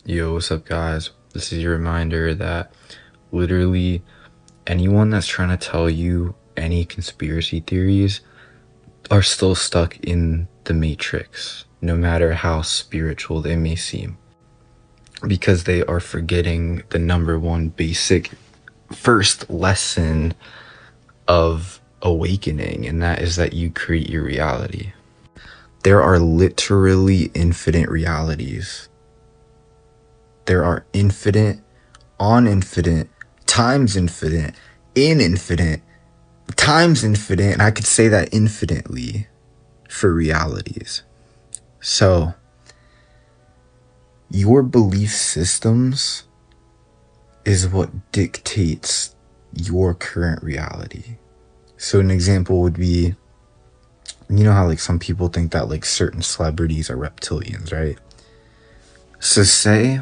Yo, what's up, guys? This is your reminder that literally anyone that's trying to tell you any conspiracy theories are still stuck in the Matrix, no matter how spiritual they may seem, because they are forgetting the number one basic first lesson of awakening, and that is that you create your reality. There are literally infinite realities. There are infinite, on infinite, times infinite, in infinite, times infinite, and I could say that infinitely for realities. So, your belief systems is what dictates your current reality. So an example would be, you know how like some people think that like certain celebrities are reptilians, right? So say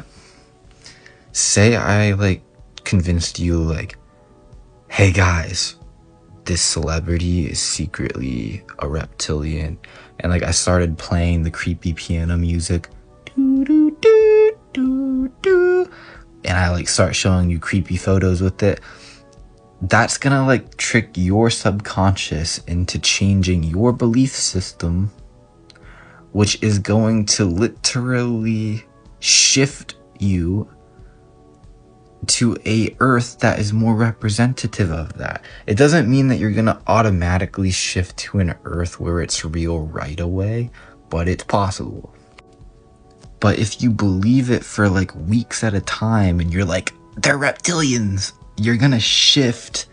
I like convinced you like, hey guys, this celebrity is secretly a reptilian, and like I started playing the creepy piano music, and I like start showing you creepy photos with it. That's gonna like trick your subconscious into changing your belief system, which is going to literally shift you to a earth that is more representative of that. It doesn't mean that you're gonna automatically shift to an earth where it's real right away, but it's possible. But if you believe it for like weeks at a time and you're like, they're reptilians, you're gonna shift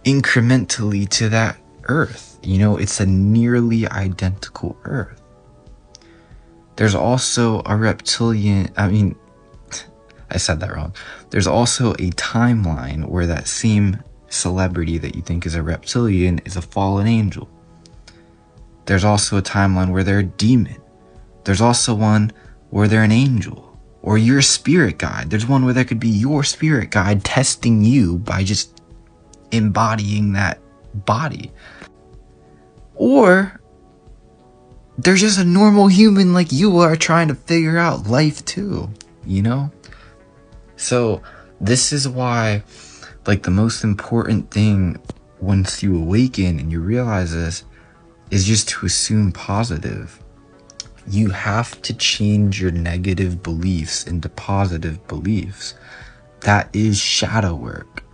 incrementally to that earth. You know, it's a nearly identical earth. There's also a reptilian, I said that wrong. There's also a timeline where that same celebrity that you think is a reptilian is a fallen angel. There's also a timeline where they're a demon. There's also one where they're an angel. Or your spirit guide. There's one where there could be your spirit guide testing you by just embodying that body. Or they're just a normal human like you are trying to figure out life too, you know? So this is why like the most important thing once you awaken and you realize this is just to assume positive. You have to change your negative beliefs into positive beliefs. That is shadow work.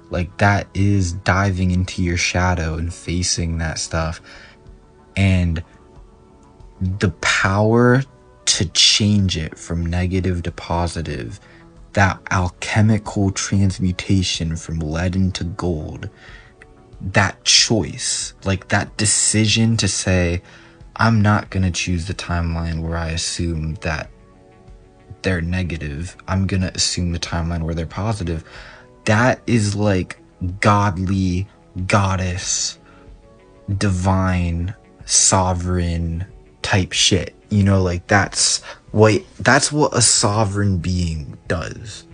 Like that is diving into your shadow and facing that stuff. And the power to change it from negative to positive, that alchemical transmutation from lead into gold, that choice, like that decision to say, I'm not going to choose the timeline where I assume that they're negative. I'm going to assume the timeline where they're positive. That is like godly, goddess, divine, sovereign type shit. You know, like that's what a sovereign being does.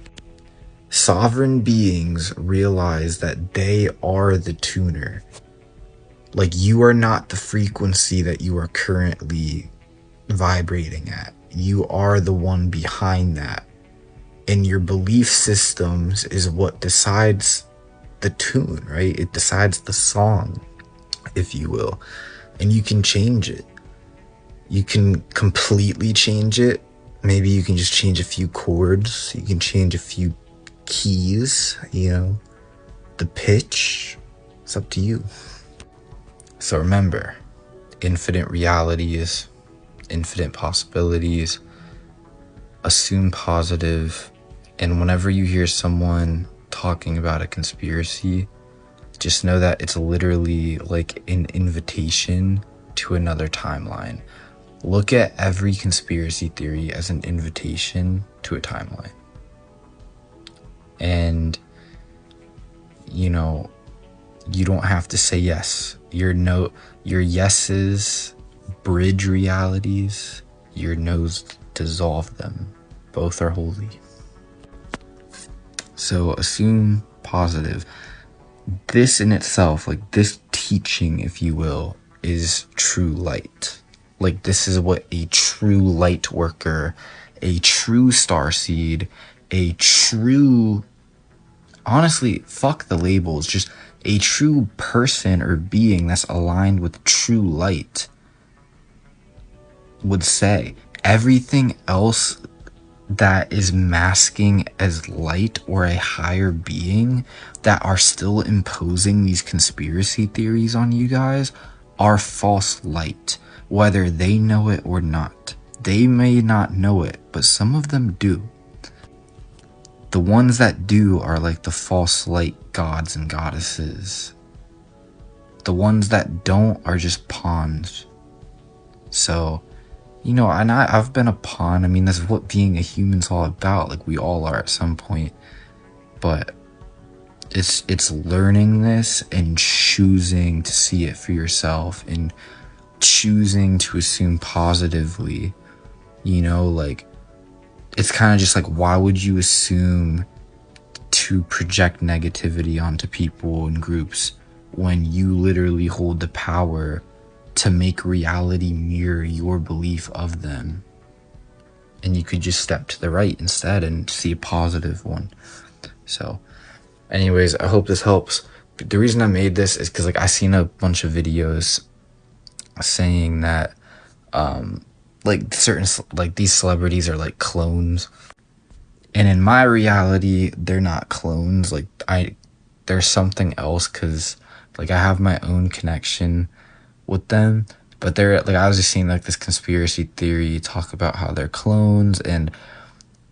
Sovereign beings realize that they are the tuner. Like you are not the frequency that you are currently vibrating at. You are the one behind that. And your belief systems is what decides the tune, right? It decides the song, if you will. And you can change it. You can completely change it. Maybe you can just change a few chords. You can change a few keys, you know, the pitch. It's up to you. So remember, infinite realities, infinite possibilities, assume positive, and whenever you hear someone talking about a conspiracy, just know that it's literally like an invitation to another timeline. Look at every conspiracy theory as an invitation to a timeline. And, you know, you don't have to say yes. Your yeses bridge realities, your no's dissolve them. Both are holy. So assume positive. This in itself, like this teaching, if you will, is true light. Like this is what a true light worker a true starseed, a true, honestly, fuck the labels, just a true person or being that's aligned with true light would say. Everything else that is masking as light or a higher being that are still imposing these conspiracy theories on you guys are false light, whether they know it or not. They may not know it, but some of them do. The ones that do are like the false light gods and goddesses. The ones that don't are just pawns. So, you know, and I've been a pawn. I mean, that's what being a human's all about. Like, we all are at some point. But it's learning this and choosing to see it for yourself and choosing to assume positively. You know, like, it's kind of just like, why would you assume to project negativity onto people and groups when you literally hold the power to make reality mirror your belief of them? And you could just step to the right instead and see a positive one. So anyways, I hope this helps. The reason I made this is because, like, I seen a bunch of videos saying that like certain, like, these celebrities are like clones, and in my reality they're not clones. Like, there's something else, because like I have my own connection with them, but they're like, I was just seeing like this conspiracy theory talk about how they're clones, and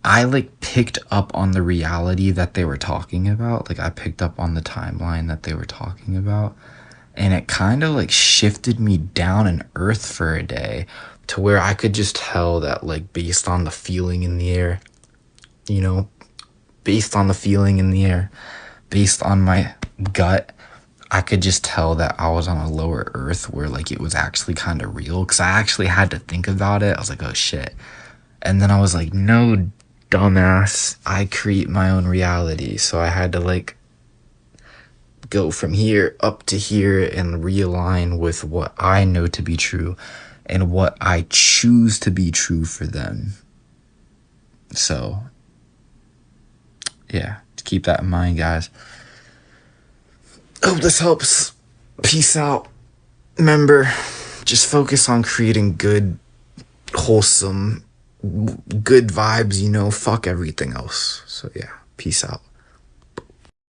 I like picked up on the reality that they were talking about. Like, I picked up on the timeline that they were talking about, and it kind of like shifted me down in earth for a day, to where I could just tell that, like, based on the feeling in the air, you know, based on the feeling in the air, based on my gut, I could just tell that I was on a lower earth where, like, it was actually kind of real. Because I actually had to think about it. I was like, oh shit. And then I was like, no, dumbass, I create my own reality. So I had to, like, go from here up to here and realign with what I know to be true and what I choose to be true for them. So yeah, keep that in mind, guys. Hope this helps. Peace out. Remember, just focus on creating good, wholesome, good vibes, you know, fuck everything else. So yeah, peace out.